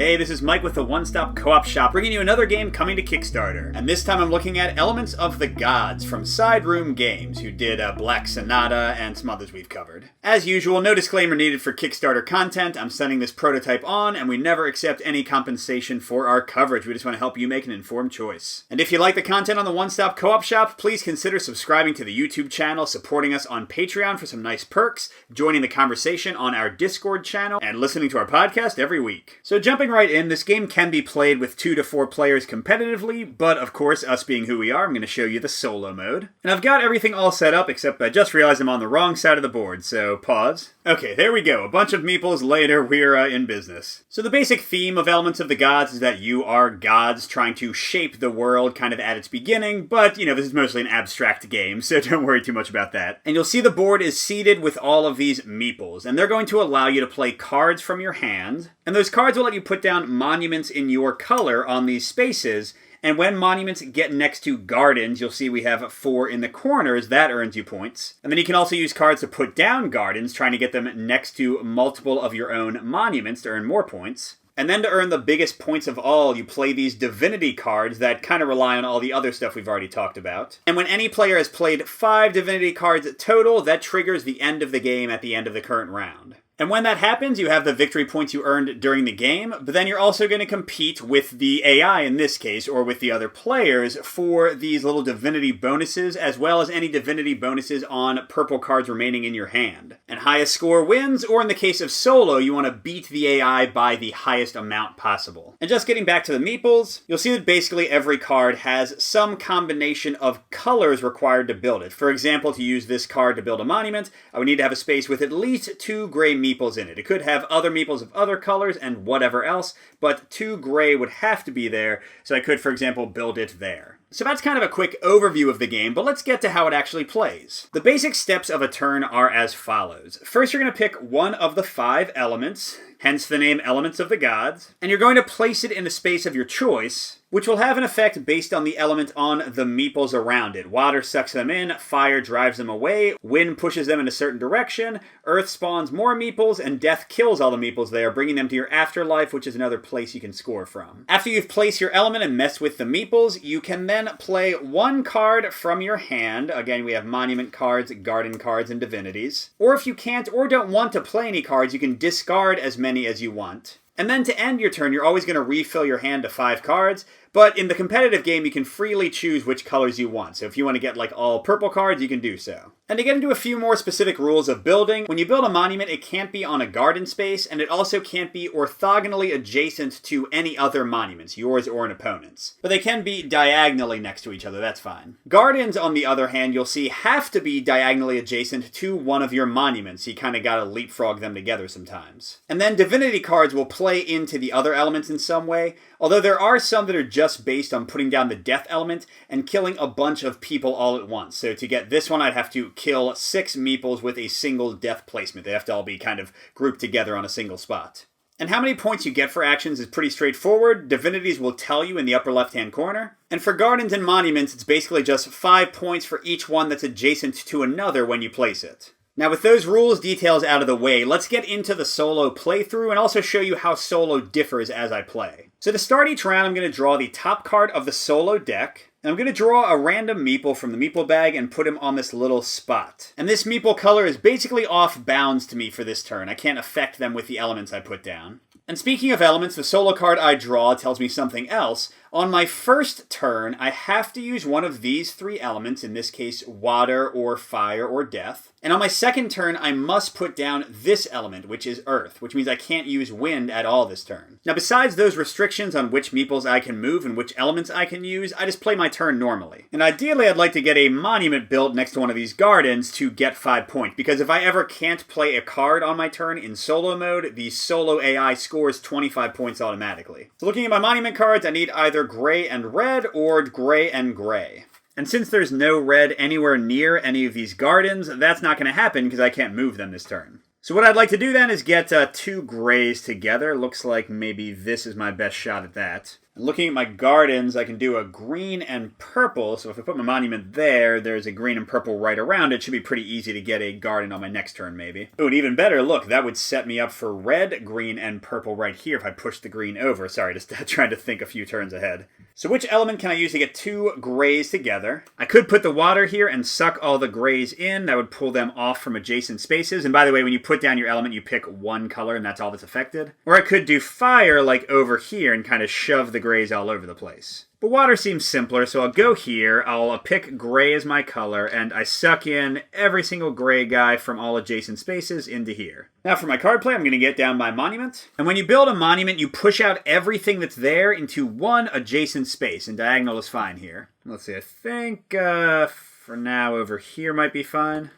Hey, this is Mike with the One Stop Co-op Shop, bringing you another game coming to Kickstarter. And this time I'm looking at Elements of the Gods from Side Room Games, who did Black Sonata and some others we've covered. As usual, no disclaimer needed for Kickstarter content. I'm sending this prototype on, and we never accept any compensation for our coverage. We just want to help you make an informed choice. And if you like the content on the One Stop Co-op Shop, please consider subscribing to the YouTube channel, supporting us on Patreon for some nice perks, joining the conversation on our Discord channel, and listening to our podcast every week. So jumping right in, this game can be played with 2 to 4 players competitively, but of course, us being who we are, I'm going to show you the solo mode. And I've got everything all set up, except I just realized I'm on the wrong side of the board, so pause. Okay, there we go. A bunch of meeples later, we're in business. So the basic theme of Elements of the Gods is that you are gods trying to shape the world kind of at its beginning, but, you know, this is mostly an abstract game, so don't worry too much about that. And you'll see the board is seeded with all of these meeples, and they're going to allow you to play cards from your hand, and those cards will let you put down monuments in your color on these spaces. And when monuments get next to gardens, you'll see we have 4 in the corners. That earns you points. And then you can also use cards to put down gardens, trying to get them next to multiple of your own monuments to earn more points. And then to earn the biggest points of all, you play these divinity cards that kind of rely on all the other stuff we've already talked about. And when any player has played 5 divinity cards total, that triggers the end of the game at the end of the current round. And when that happens, you have the victory points you earned during the game, but then you're also going to compete with the AI in this case, or with the other players, for these little divinity bonuses, as well as any divinity bonuses on purple cards remaining in your hand. And highest score wins, or in the case of solo, you want to beat the AI by the highest amount possible. And just getting back to the meeples, you'll see that basically every card has some combination of colors required to build it. For example, to use this card to build a monument, I would need to have a space with at least 2 gray meeples in it. It could have other meeples of other colors and whatever else, but 2 gray would have to be there, so I could, for example, build it there. So that's kind of a quick overview of the game, but let's get to how it actually plays. The basic steps of a turn are as follows. First, you're going to pick one of the 5 elements, hence the name Elements of the Gods, and you're going to place it in the space of your choice, which will have an effect based on the element on the meeples around it. Water sucks them in, fire drives them away, wind pushes them in a certain direction, earth spawns more meeples, and death kills all the meeples there, bringing them to your afterlife, which is another place you can score from. After you've placed your element and messed with the meeples, you can then play 1 card from your hand. Again, we have monument cards, garden cards, and divinities. Or if you can't or don't want to play any cards, you can discard as many as you want. And then to end your turn, you're always going to refill your hand to 5 cards, but in the competitive game, you can freely choose which colors you want. So if you want to get like all purple cards, you can do so. And to get into a few more specific rules of building, when you build a monument, it can't be on a garden space, and it also can't be orthogonally adjacent to any other monuments, yours or an opponent's. But they can be diagonally next to each other, that's fine. Gardens, on the other hand, you'll see have to be diagonally adjacent to one of your monuments. You kind of gotta leapfrog them together sometimes. And then divinity cards will play into the other elements in some way, although there are some that are just based on putting down the death element and killing a bunch of people all at once. So to get this one, I'd have to kill 6 meeples with a single death placement. They have to all be kind of grouped together on a single spot. And how many points you get for actions is pretty straightforward. Divinities will tell you in the upper left-hand corner. And for gardens and monuments, it's basically just 5 points for each one that's adjacent to another when you place it. Now with those rules details out of the way, let's get into the solo playthrough and also show you how solo differs as I play. So to start each round, I'm going to draw the top card of the solo deck. And I'm going to draw a random meeple from the meeple bag and put him on this little spot. And this meeple color is basically off bounds to me for this turn. I can't affect them with the elements I put down. And speaking of elements, the solo card I draw tells me something else. On my first turn, I have to use one of these 3 elements, in this case water or fire or death. And on my second turn, I must put down this element, which is earth, which means I can't use wind at all this turn. Now besides those restrictions on which meeples I can move and which elements I can use, I just play my turn normally. And ideally I'd like to get a monument built next to one of these gardens to get 5 points, because if I ever can't play a card on my turn in solo mode, the solo AI scores 25 points automatically. So looking at my monument cards, I need either gray and red or gray and gray. And since there's no red anywhere near any of these gardens, that's not going to happen because I can't move them this turn. So what I'd like to do then is get 2 grays together. Looks like maybe this is my best shot at that. And looking at my gardens, I can do a green and purple. So if I put my monument there, there's a green and purple right around it. It should be pretty easy to get a garden on my next turn, maybe. Oh, and even better, look, that would set me up for red, green, and purple right here if I push the green over. Sorry, just trying to think a few turns ahead. So which element can I use to get two grays together? I could put the water here and suck all the grays in. That would pull them off from adjacent spaces. And by the way, when you put down your element, you pick one color and that's all that's affected. Or I could do fire like over here and kind of shove the grays all over the place. But water seems simpler, so I'll go here, I'll pick gray as my color, and I suck in every single gray guy from all adjacent spaces into here. Now for my card play, I'm going to get down my monument. And when you build a monument, you push out everything that's there into one adjacent space, and diagonal is fine here. Let's see, I think for now over here might be fine.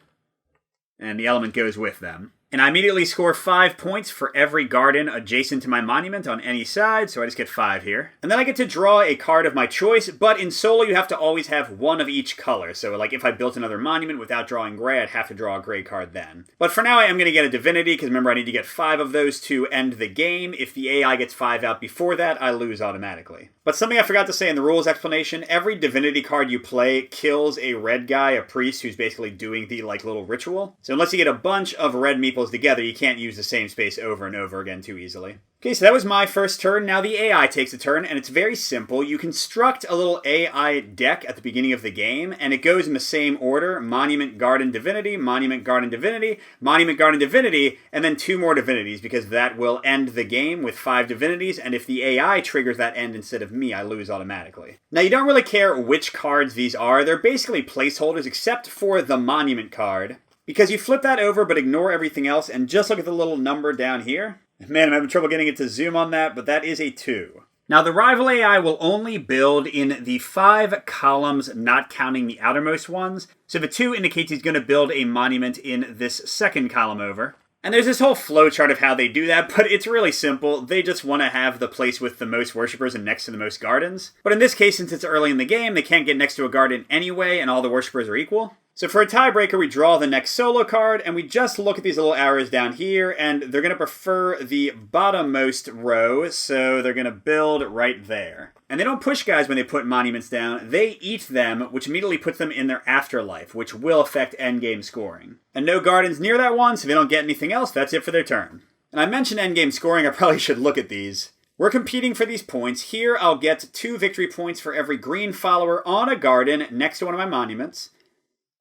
And the element goes with them. And I immediately score 5 points for every garden adjacent to my monument on any side, so I just get 5 here. And then I get to draw a card of my choice, but in solo you have to always have one of each color. So like if I built another monument without drawing gray, I'd have to draw a gray card then. But for now I am going to get a divinity, because remember I need to get 5 of those to end the game. If the AI gets 5 out before that, I lose automatically. But something I forgot to say in the rules explanation, every divinity card you play kills a red guy, a priest, who's basically doing the little ritual. So unless you get a bunch of red meeples together, you can't use the same space over and over again too easily. Okay, so that was my first turn. Now the AI takes a turn, and it's very simple. You construct a little AI deck at the beginning of the game, and it goes in the same order: Monument, Garden, Divinity, Monument, Garden, Divinity, Monument, Garden, Divinity, and then 2 more divinities, because that will end the game with 5 divinities, and if the AI triggers that end instead of me, I lose automatically. Now, you don't really care which cards these are. They're basically placeholders, except for the Monument card, because you flip that over but ignore everything else, and just look at the little number down here. Man, I'm having trouble getting it to zoom on that, but that is a 2. Now, the rival AI will only build in the 5 columns, not counting the outermost ones. So the 2 indicates he's going to build a monument in this second column over. And there's this whole flowchart of how they do that, but it's really simple. They just want to have the place with the most worshippers and next to the most gardens. But in this case, since it's early in the game, they can't get next to a garden anyway, and all the worshippers are equal. So for a tiebreaker, we draw the next solo card, and we just look at these little arrows down here, and they're going to prefer the bottommost row, so they're going to build right there. And they don't push guys when they put monuments down, they eat them, which immediately puts them in their afterlife, which will affect endgame scoring. And no gardens near that one, so if they don't get anything else, that's it for their turn. And I mentioned endgame scoring, I probably should look at these. We're competing for these points. Here I'll get 2 victory points for every green follower on a garden next to one of my monuments.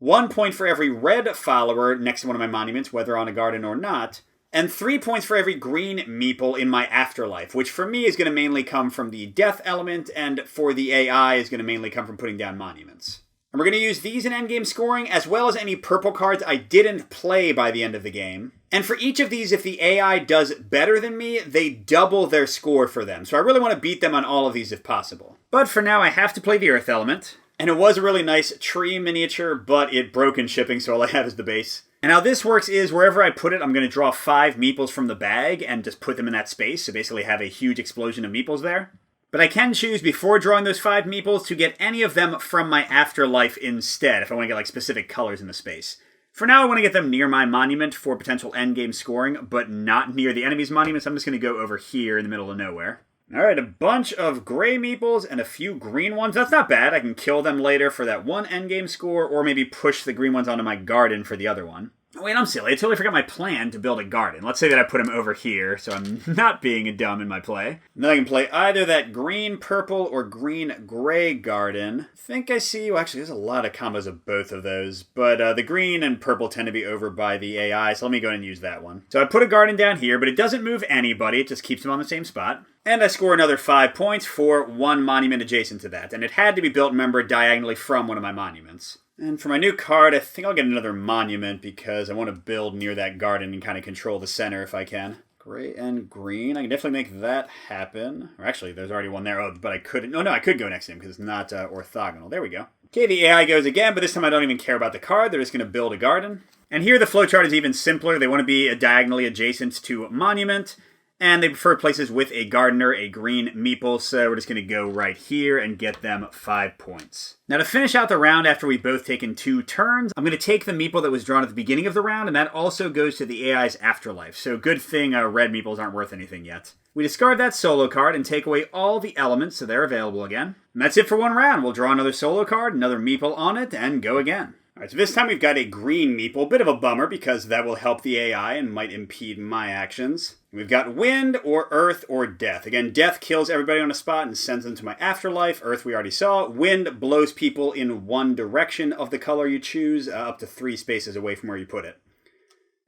1 point for every red follower next to one of my monuments, whether on a garden or not, and 3 points for every green meeple in my afterlife, which for me is going to mainly come from the death element, and for the AI is going to mainly come from putting down monuments. And we're going to use these in endgame scoring, as well as any purple cards I didn't play by the end of the game. And for each of these, if the AI does better than me, they double their score for them. So I really want to beat them on all of these if possible. But for now, I have to play the Earth element. And it was a really nice tree miniature, but it broke in shipping, so all I have is the base. And how this works is, wherever I put it, I'm going to draw 5 meeples from the bag and just put them in that space, so basically have a huge explosion of meeples there. But I can choose, before drawing those 5 meeples, to get any of them from my afterlife instead, if I want to get specific colors in the space. For now, I want to get them near my monument for potential endgame scoring, but not near the enemy's monument, so I'm just going to go over here in the middle of nowhere. Alright, a bunch of gray meeples and a few green ones. That's not bad. I can kill them later for that one endgame score, or maybe push the green ones onto my garden for the other one. Oh, wait, I'm silly. I totally forgot my plan to build a garden. Let's say that I put them over here, so I'm not being dumb in my play. And then I can play either that green-purple or green-gray garden. I think I see... Well, actually, there's a lot of combos of both of those. But the green and purple tend to be over by the AI, so let me go ahead and use that one. So I put a garden down here, but it doesn't move anybody. It just keeps them on the same spot. And I score another 5 points for one monument adjacent to that. And it had to be built, remember, diagonally from one of my monuments. And for my new card, I think I'll get another monument because I want to build near that garden and kind of control the center if I can. Gray and green. I can definitely make that happen. Or actually, there's already one there. Oh, but I couldn't. No, I could go next to him because it's not orthogonal. There we go. Okay, the AI goes again, but this time I don't even care about the card. They're just going to build a garden. And here the flowchart is even simpler. They want to be diagonally adjacent to a monument. And they prefer places with a gardener, a green meeple, so we're just going to go right here and get them 5 points. Now to finish out the round after we've both taken 2 turns, I'm going to take the meeple that was drawn at the beginning of the round, and that also goes to the AI's afterlife. So good thing red meeples aren't worth anything yet. We discard that solo card and take away all the elements so they're available again. And that's it for one round. We'll draw another solo card, another meeple on it, and go again. Alright, so this time we've got a green meeple. Bit of a bummer because that will help the AI and might impede my actions. We've got wind or earth or death. Again, death kills everybody on a spot and sends them to my afterlife. Earth we already saw. Wind blows people in one direction of the color you choose, up to 3 spaces away from where you put it.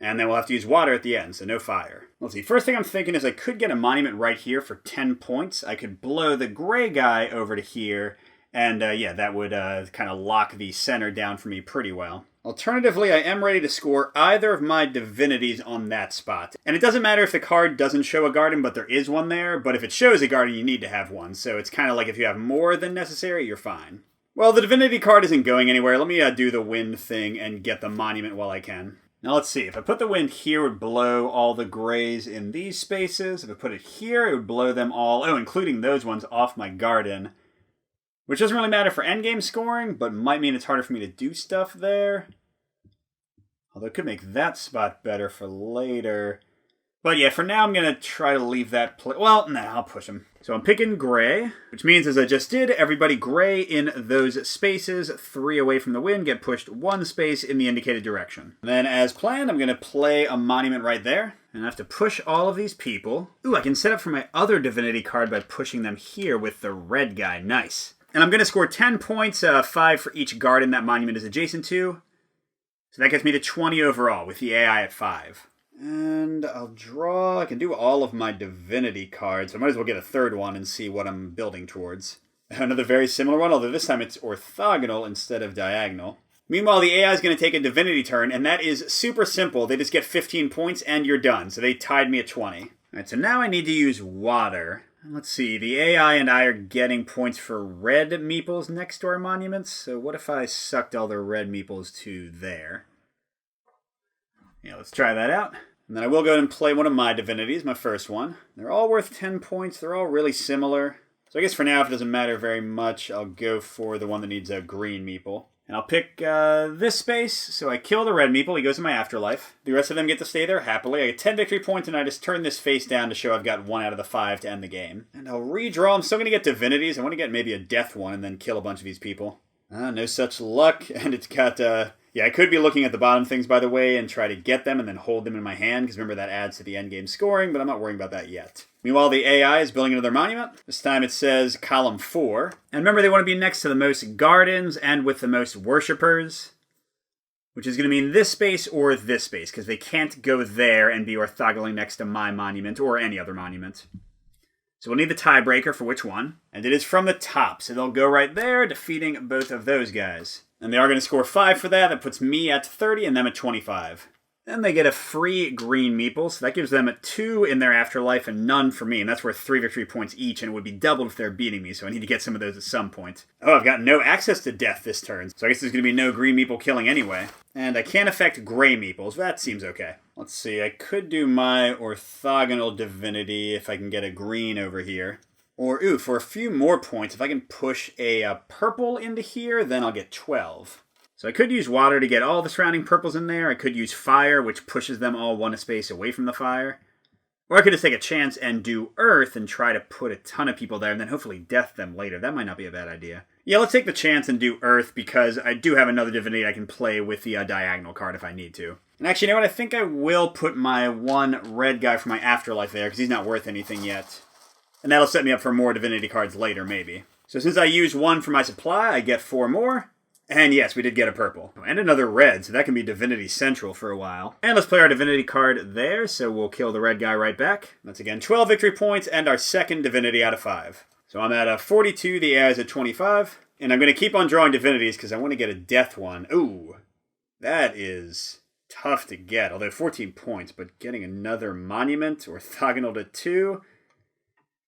And then we'll have to use water at the end, so no fire. Let's see, first thing I'm thinking is I could get a monument right here for 10 points. I could blow the gray guy over to here, and yeah, that would kind of lock the center down for me pretty well. Alternatively, I am ready to score either of my divinities on that spot. And it doesn't matter if the card doesn't show a garden, but there is one there, but if it shows a garden, you need to have one. So it's kind of like if you have more than necessary, you're fine. Well, the divinity card isn't going anywhere. Let me do the wind thing and get the monument while I can. Now let's see, if I put the wind here, it would blow all the grays in these spaces. If I put it here, it would blow them all, including those ones, off my garden. Which doesn't really matter for endgame scoring, but might mean it's harder for me to do stuff there. Although it could make that spot better for later. But yeah, for now I'm going to try to leave that well, nah, I'll push them. So I'm picking gray, which means as I just did, everybody gray in those spaces, 3 away from the wind, get pushed 1 space in the indicated direction. And then as planned, I'm going to play a monument right there. And I have to push all of these people. Ooh, I can set up for my other divinity card by pushing them here with the red guy. Nice. And I'm going to score 10 points, 5 for each garden that monument is adjacent to. So that gets me to 20 overall with the AI at 5. And I'll draw, I can do all of my divinity cards. I might as well get a third one and see what I'm building towards. Another very similar one, although this time it's orthogonal instead of diagonal. Meanwhile, the AI is going to take a divinity turn, and that is super simple. They just get 15 points and you're done. So they tied me at 20. Alright, so now I need to use water. Let's see, the AI and I are getting points for red meeples next to our monuments. So what if I sucked all the red meeples to there? Yeah, let's try that out. And then I will go ahead and play one of my divinities, my first one. They're all worth 10 points. They're all really similar. So I guess for now, if it doesn't matter very much, I'll go for the one that needs a green meeple. And I'll pick this space, so I kill the red meeple. He goes to my afterlife. The rest of them get to stay there happily. I get 10 victory points, and I just turn this face down to show I've got 1 out of the 5 to end the game. And I'll redraw. I'm still going to get divinities. I want to get maybe a death one and then kill a bunch of these people. No such luck. And it's got... yeah, I could be looking at the bottom things, by the way, and try to get them and then hold them in my hand, because remember that adds to the endgame scoring, but I'm not worrying about that yet. Meanwhile, the AI is building another monument. This time it says column 4. And remember, they want to be next to the most gardens and with the most worshippers, which is going to mean this space or this space, because they can't go there and be orthogonally next to my monument or any other monument. So we'll need the tiebreaker for which one. And it is from the top, so they'll go right there, defeating both of those guys. And they are going to score 5 for that. That puts me at 30 and them at 25. Then they get a free green meeple, so that gives them a 2 in their afterlife and none for me. And that's worth 3 victory points each, and it would be doubled if they're beating me, so I need to get some of those at some point. Oh, I've got no access to death this turn, so I guess there's going to be no green meeple killing anyway. And I can't affect gray meeples. That seems okay. Let's see, I could do my orthogonal divinity if I can get a green over here. Or, ooh, for a few more points, if I can push a purple into here, then I'll get 12. So I could use water to get all the surrounding purples in there. I could use fire, which pushes them all 1 space away from the fire. Or I could just take a chance and do earth and try to put a ton of people there and then hopefully death them later. That might not be a bad idea. Yeah, let's take the chance and do earth because I do have another divinity I can play with the diagonal card if I need to. And actually, you know what? I think I will put my 1 red guy for my afterlife there because he's not worth anything yet. And that'll set me up for more divinity cards later, maybe. So since I use 1 for my supply, I get 4 more. And yes, we did get a purple. And another red, so that can be Divinity Central for a while. And let's play our Divinity card there, so we'll kill the red guy right back. That's again 12 victory points and our second Divinity out of 5. So I'm at 42, the AI is at 25. And I'm going to keep on drawing Divinities because I want to get a death one. Ooh, that is tough to get, although 14 points. But getting another monument, orthogonal to 2...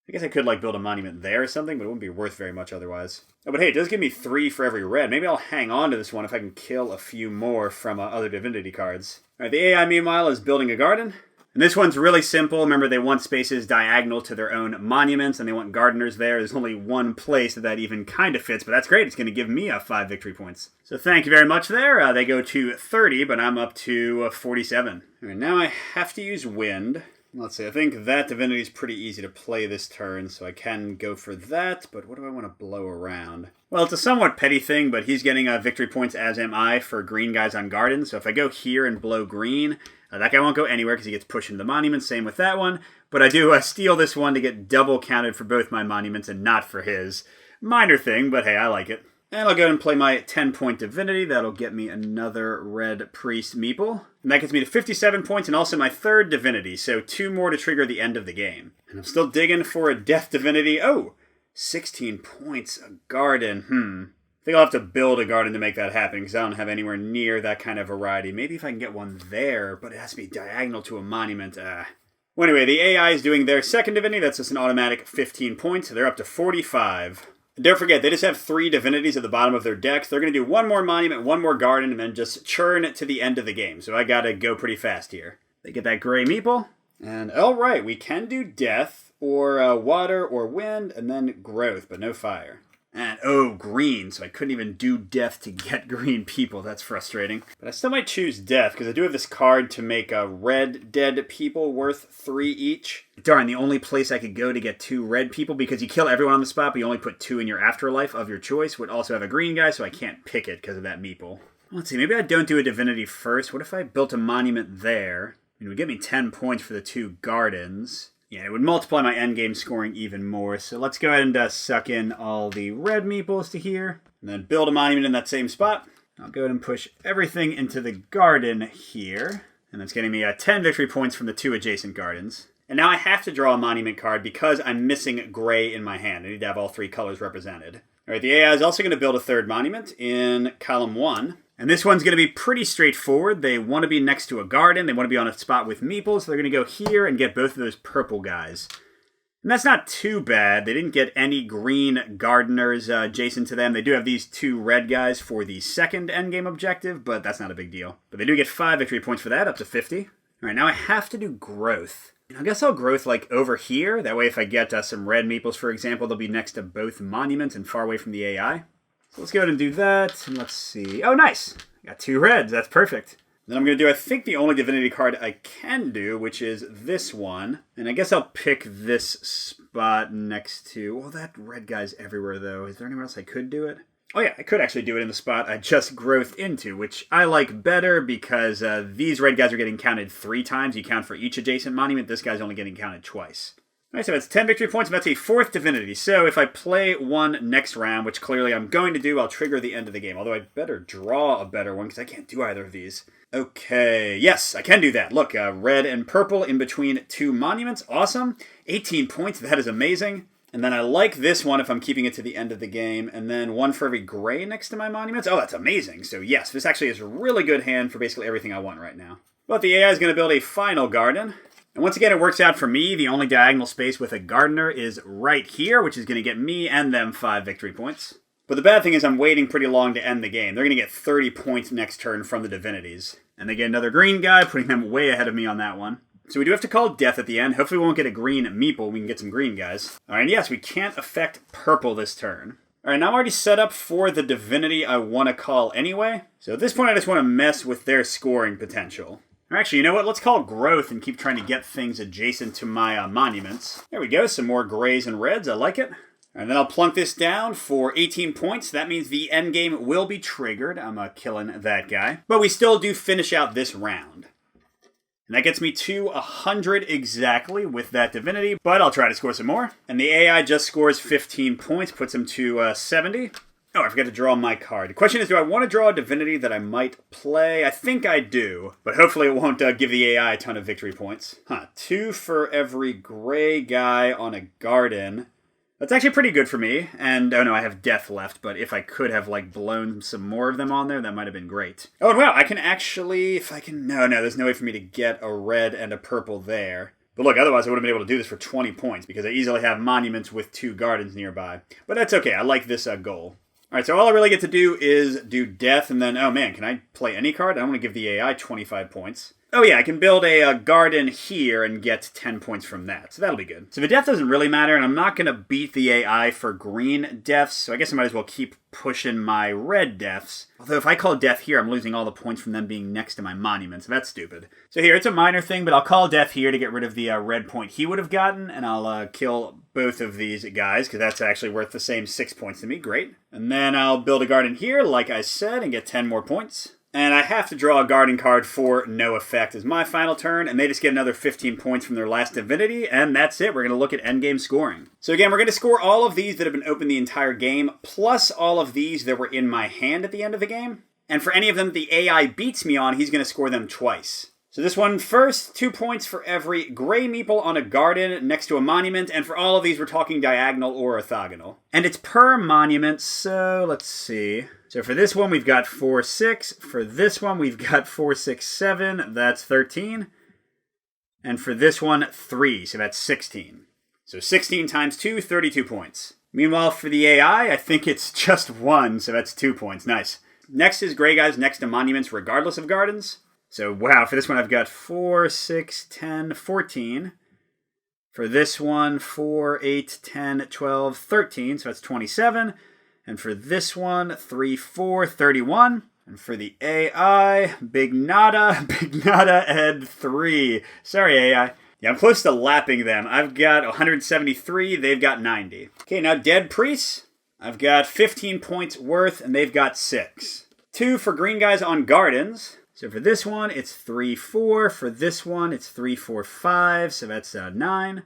I guess I could build a monument there or something, but it wouldn't be worth very much otherwise. Oh, but hey, it does give me 3 for every red. Maybe I'll hang on to this one if I can kill a few more from other divinity cards. Alright, the AI, meanwhile, is building a garden. And this one's really simple. Remember, they want spaces diagonal to their own monuments, and they want gardeners there. There's only one place that even kind of fits, but that's great. It's going to give me 5 victory points. So thank you very much there. They go to 30, but I'm up to 47. All right, now I have to use wind. Let's see, I think that divinity is pretty easy to play this turn, so I can go for that, but what do I want to blow around? Well, it's a somewhat petty thing, but he's getting victory points, as am I, for green guys on gardens. So if I go here and blow green, that guy won't go anywhere because he gets pushed into the monument. Same with that one. But I do steal this one to get double counted for both my monuments and not for his. Minor thing, but hey, I like it. And I'll go ahead and play my 10-point divinity. That'll get me another red priest meeple. And that gets me to 57 points and also my 3rd divinity. So 2 more to trigger the end of the game. And I'm still digging for a death divinity. Oh, 16 points, a garden. I think I'll have to build a garden to make that happen because I don't have anywhere near that kind of variety. Maybe if I can get one there, but it has to be diagonal to a monument. Well, anyway, the AI is doing their 2nd divinity. That's just an automatic 15 points. So they're up to 45. Don't forget, they just have 3 divinities at the bottom of their decks. They're going to do 1 more monument, 1 more garden, and then just churn it to the end of the game. So I got to go pretty fast here. They get that gray meeple. And, all right, we can do death, or water, or wind, and then growth, but no fire. And, oh, green, so I couldn't even do death to get green people. That's frustrating. But I still might choose death, because I do have this card to make red dead people worth 3 each. Darn, the only place I could go to get 2 red people, because you kill everyone on the spot, but you only put 2 in your afterlife of your choice, would also have a green guy, so I can't pick it because of that meeple. Let's see, maybe I don't do a divinity first. What if I built a monument there? It would give me 10 points for the 2 gardens. Yeah, it would multiply my endgame scoring even more. So let's go ahead and suck in all the red meeples to here. And then build a monument in that same spot. I'll go ahead and push everything into the garden here. And that's getting me 10 victory points from the 2 adjacent gardens. And now I have to draw a monument card because I'm missing gray in my hand. I need to have all 3 colors represented. All right, the AI is also going to build a 3rd monument in column 1. And this one's going to be pretty straightforward. They want to be next to a garden. They want to be on a spot with meeples. So they're going to go here and get both of those purple guys. And that's not too bad. They didn't get any green gardeners adjacent to them. They do have these 2 red guys for the 2nd endgame objective, but that's not a big deal. But they do get 5 victory points for that, up to 50. All right, now I have to do growth. I guess I'll growth like over here. That way if I get some red meeples, for example, they'll be next to both monuments and far away from the AI. So let's go ahead and do that, and let's see. Oh, nice! Got 2 reds, that's perfect. Then I'm going to do, I think, the only divinity card I can do, which is this one. And I guess I'll pick this spot next to... Well, that red guy's everywhere, though. Is there anywhere else I could do it? Oh, yeah, I could actually do it in the spot I just growthed into, which I like better because these red guys are getting counted 3 times. You count for each adjacent monument. This guy's only getting counted twice. Alright, so that's 10 victory points, and that's a 4th divinity. So if I play one next round, which clearly I'm going to do, I'll trigger the end of the game. Although I'd better draw a better one, because I can't do either of these. Okay, yes, I can do that. Look, red and purple in between 2 monuments. Awesome. 18 points, that is amazing. And then I like this one if I'm keeping it to the end of the game. And then 1 for every gray next to my monuments. Oh, that's amazing. So yes, this actually is a really good hand for basically everything I want right now. But the AI is going to build a final garden. And once again, it works out for me. The only diagonal space with a gardener is right here, which is going to get me and them 5 victory points. But the bad thing is I'm waiting pretty long to end the game. They're going to get 30 points next turn from the divinities. And they get another green guy, putting them way ahead of me on that one. So we do have to call death at the end. Hopefully we won't get a green meeple. We can get some green guys. All right, and yes, we can't affect purple this turn. All right, now I'm already set up for the divinity I want to call anyway. So at this point, I just want to mess with their scoring potential. Actually, you know what? Let's call growth and keep trying to get things adjacent to my monuments. There we go. Some more grays and reds. I like it. And then I'll plunk this down for 18 points. That means the end game will be triggered. I'm killing that guy. But we still do finish out this round. And that gets me to 100 exactly with that divinity. But I'll try to score some more. And the AI just scores 15 points. Puts him to 70. Oh, I forgot to draw my card. The question is, do I want to draw a divinity that I might play? I think I do, but hopefully it won't give the AI a ton of victory points. 2 for every gray guy on a garden. That's actually pretty good for me. And, oh no, I have death left, but if I could have, blown some more of them on there, that might have been great. Oh, and wow, I can actually, if I can, no, there's no way for me to get a red and a purple there. But look, otherwise I would have been able to do this for 20 points, because I easily have monuments with 2 gardens nearby. But that's okay, I like this goal. Alright, so all I really get to do is do death, and then, oh man, can I play any card? I want to give the AI 25 points. Oh yeah, I can build a garden here and get 10 points from that, so that'll be good. So the death doesn't really matter, and I'm not going to beat the AI for green deaths, so I guess I might as well keep pushing my red deaths. Although if I call death here, I'm losing all the points from them being next to my monument, so that's stupid. So here, it's a minor thing, but I'll call death here to get rid of the red point he would have gotten, and I'll kill both of these guys, because that's actually worth the same 6 points to me. Great. And then I'll build a garden here, like I said, and get 10 more points. And I have to draw a garden card for no effect as my final turn, and they just get another 15 points from their last divinity, and that's it. We're going to look at endgame scoring. So again, we're going to score all of these that have been open the entire game, plus all of these that were in my hand at the end of the game. And for any of them the AI beats me on, he's going to score them twice. So this one first, 2 points for every gray meeple on a garden next to a monument, and for all of these we're talking diagonal or orthogonal. And it's per monument, so let's see. So for this one we've got 4, 6. For this one we've got 4, 6, 7. That's 13. And for this one, 3. So that's 16. So 16 times 2, 32 points. Meanwhile, for the AI, I think it's just 1. So that's 2 points. Nice. Next is gray guys next to monuments regardless of gardens. So wow, for this one I've got 4, 6, 10, 14. For this one, 4, 8, 10, 12, 13. So that's 27. And for this one, 3, 4, 31. And for the AI, big nada, and 3. Sorry, AI. Yeah, I'm close to lapping them. I've got 173, they've got 90. Okay, now dead priests. I've got 15 points worth, and they've got 6. 2 for green guys on gardens. So for this one, it's 3, 4. For this one, it's 3, 4, 5. So that's 9.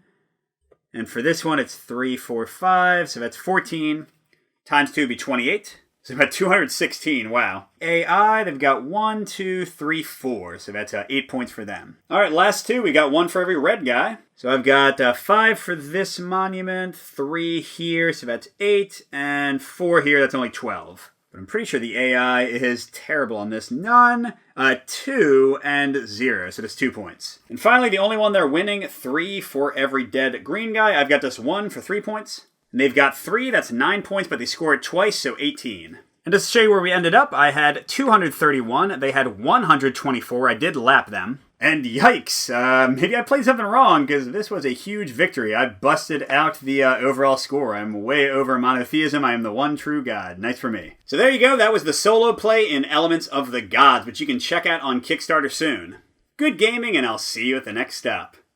And for this one, it's 3, 4, 5. So that's 14. Times 2 would be 28. So about 216, wow. AI, they've got 1, 2, 3, 4. So that's 8 points for them. All right, last 2. We got 1 for every red guy. So I've got 5 for this monument, 3 here, so that's 8, and 4 here, that's only 12. But I'm pretty sure the AI is terrible on this. None, 2, and 0, so that's 2 points. And finally, the only one they're winning, 3 for every dead green guy. I've got this 1 for 3 points. And they've got 3, that's 9 points, but they scored twice, so 18. And just to show you where we ended up, I had 231, they had 124, I did lap them. And yikes, maybe I played something wrong, because this was a huge victory. I busted out the overall score. I'm way over monotheism, I am the one true god. Nice for me. So there you go, that was the solo play in Elements of the Gods, which you can check out on Kickstarter soon. Good gaming, and I'll see you at the next stop.